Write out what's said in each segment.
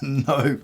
No.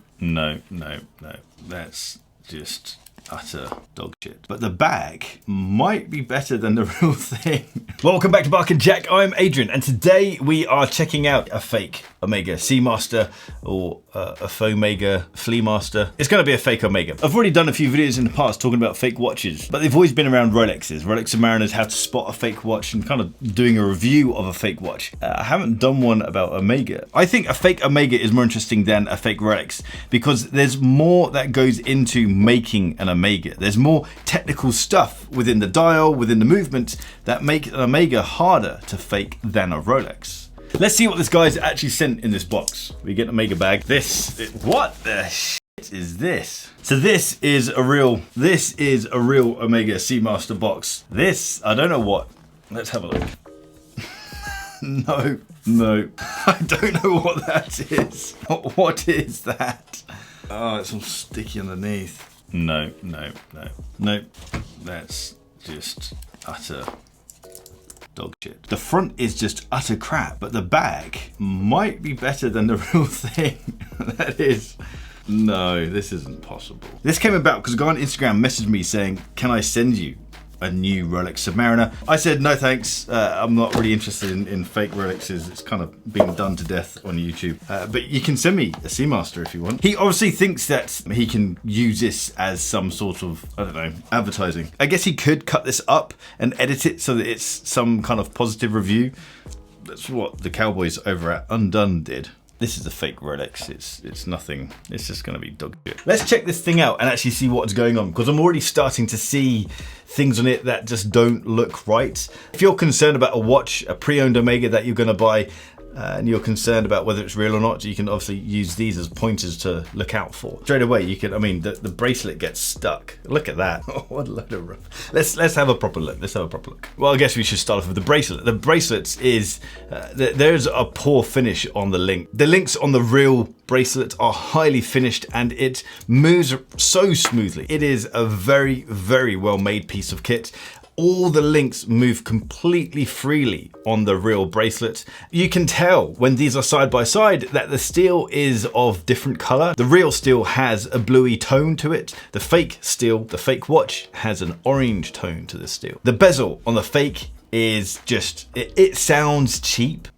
That's just utter dog shit. But the bag might be better than the real thing. Welcome back to Bark and Jack. I'm Adrian, and today we are checking out a fake Omega Seamaster or a FAKE Omega Fleamaster. It's going to be a fake Omega. I've already done a few videos in the past talking about fake watches, but they've always been around Rolexes. Rolex Submariners, how to spot a fake watch, and kind of doing a review of a fake watch. I haven't done one about Omega. I think a fake Omega is more interesting than a fake Rolex because there's more that goes into making an Omega. There's more technical stuff within the dial, within the movement, that make an Omega harder to fake than a Rolex. Let's see what this guy's actually sent in this box. We get an Omega bag. What the shit is this? So this is a real Omega Seamaster box. This, I don't know what. Let's have a look. No, I don't know what that is. What is that? Oh, it's all sticky underneath. No. That's just utter dog shit. The front is just utter crap, but the bag might be better than the real thing. That is. No, this isn't possible. This came about because a guy on Instagram messaged me saying, can I send you a new Rolex Submariner? I said, no thanks. I'm not really interested in fake Rolexes. It's kind of being done to death on YouTube. But you can send me a Seamaster if you want. He obviously thinks that he can use this as some sort of, I don't know, advertising. I guess he could cut this up and edit it so that it's some kind of positive review. That's what the cowboys over at Undone did. This is a fake Rolex. It's nothing. It's just going to be dog shit. Let's check this thing out and actually see what's going on, because I'm already starting to see things on it that just don't look right. If you're concerned about a watch, a pre-owned Omega that you're going to buy, and you're concerned about whether it's real or not, you can obviously use these as pointers to look out for. Straight away, you can, I mean, the bracelet gets stuck. Look at that. Oh, what a load of rough. Let's have a proper look. Well, I guess we should start off with the bracelet. The bracelet is, there's a poor finish on the link. The links on the real bracelet are highly finished and it moves so smoothly. It is a very, very well made piece of kit. All the links move completely freely on the real bracelet. You can tell when these are side by side that the steel is of different color. The real steel has a bluey tone to it. The fake steel, the fake watch, has an orange tone to the steel. The bezel on the fake is just, it sounds cheap.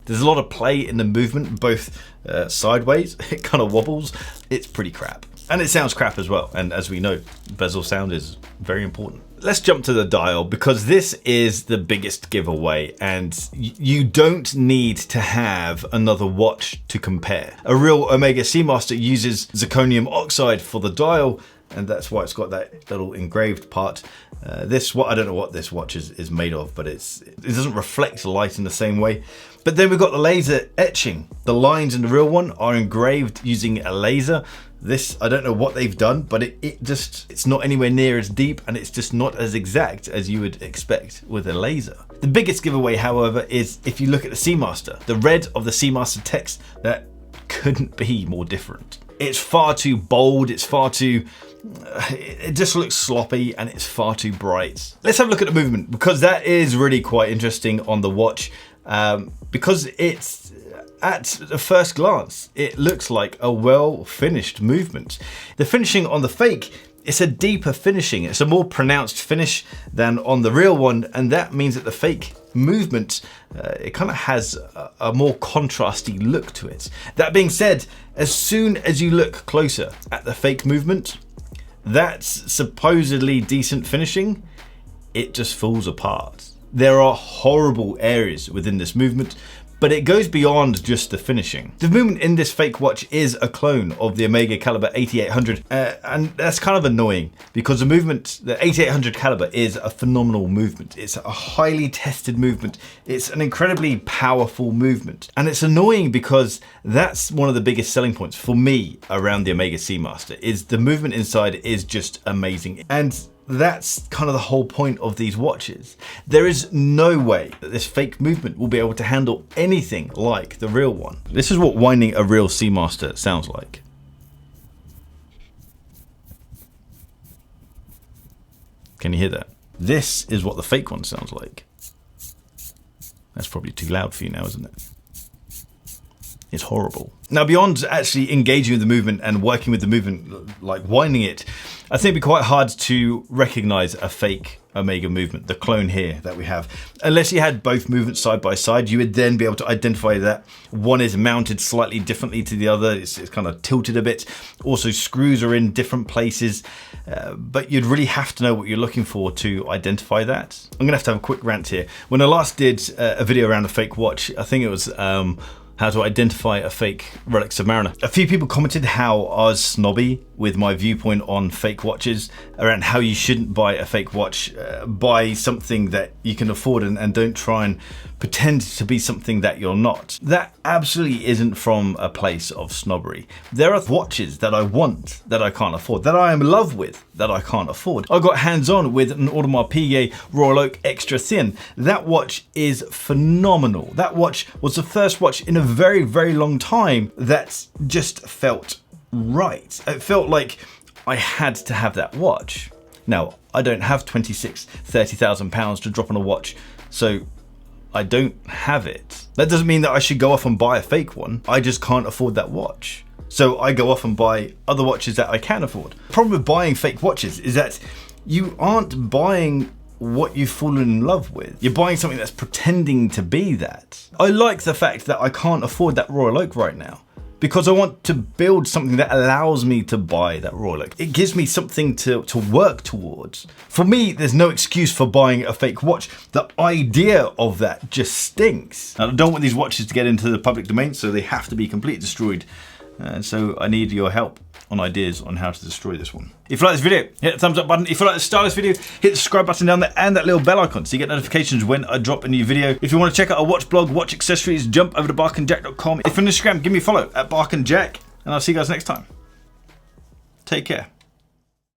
There's a lot of play in the movement, both sideways. It kind of wobbles. It's pretty crap. And it sounds crap as well. And as we know, bezel sound is very important. Let's jump to the dial, because this is the biggest giveaway and you don't need to have another watch to compare. A real Omega Seamaster uses zirconium oxide for the dial, and that's why it's got that little engraved part. I don't know what this watch is made of, but it doesn't reflect light in the same way. But then we've got the laser etching. The lines in the real one are engraved using a laser. This, I don't know what they've done, but it's not anywhere near as deep, and it's just not as exact as you would expect with a laser. The biggest giveaway, however, is if you look at the Seamaster, the red of the Seamaster text, that couldn't be more different. It's far too bold, it just looks sloppy, and it's far too bright. Let's have a look at the movement, because that is really quite interesting on the watch, because it's, at the first glance, it looks like a well-finished movement. The finishing on the fake, it's a deeper finishing. It's a more pronounced finish than on the real one, and that means that the fake movement, it kind of has a more contrasty look to it. That being said, as soon as you look closer at the fake movement, that's supposedly decent finishing, it just falls apart. There are horrible areas within this movement, but it goes beyond just the finishing. The movement in this fake watch is a clone of the Omega caliber 8800, and that's kind of annoying because the 8800 caliber is a phenomenal movement. It's a highly tested movement. It's an incredibly powerful movement, and it's annoying because that's one of the biggest selling points for me around the Omega Seamaster, is the movement inside is just amazing. And that's kind of the whole point of these watches. There is no way that this fake movement will be able to handle anything like the real one. This is what winding a real Seamaster sounds like. Can you hear that? This is what the fake one sounds like. That's probably too loud for you now, isn't it? It's horrible. Now, beyond actually engaging with the movement and working with the movement, like winding it, I think it'd be quite hard to recognize a fake Omega movement, the clone here that we have. Unless you had both movements side by side, you would then be able to identify that one is mounted slightly differently to the other. It's kind of tilted a bit. Also, screws are in different places, but you'd really have to know what you're looking for to identify that. I'm gonna have to have a quick rant here. When I last did a video around a fake watch, I think it was how to identify a fake Rolex Submariner. A few people commented how I was snobby with my viewpoint on fake watches, around how you shouldn't buy a fake watch, buy something that you can afford and don't try and pretend to be something that you're not. That absolutely isn't from a place of snobbery. There are watches that I want that I can't afford, that I am in love with that I can't afford. I got hands-on with an Audemars Piguet Royal Oak Extra Thin. That watch is phenomenal. That watch was the first watch in a very, very long time that just felt right. It felt like I had to have that watch. Now, I don't have 26, 30,000 pounds to drop on a watch, so I don't have it. That doesn't mean that I should go off and buy a fake one. I just can't afford that watch. So I go off and buy other watches that I can afford. The problem with buying fake watches is that you aren't buying what you've fallen in love with. You're buying something that's pretending to be that. I like the fact that I can't afford that Royal Oak right now, because I want to build something that allows me to buy that Rolex. It gives me something to work towards. For me, there's no excuse for buying a fake watch. The idea of that just stinks. Now, I don't want these watches to get into the public domain, so they have to be completely destroyed. So I need your help on ideas on how to destroy this one. If you like this video, hit the thumbs up button. If you like the style of this video, hit the subscribe button down there and that little bell icon so you get notifications when I drop a new video. If you want to check out our watch blog, watch accessories, jump over to barkandjack.com. If you're on Instagram, give me a follow at barkandjack, and I'll see you guys next time. Take care.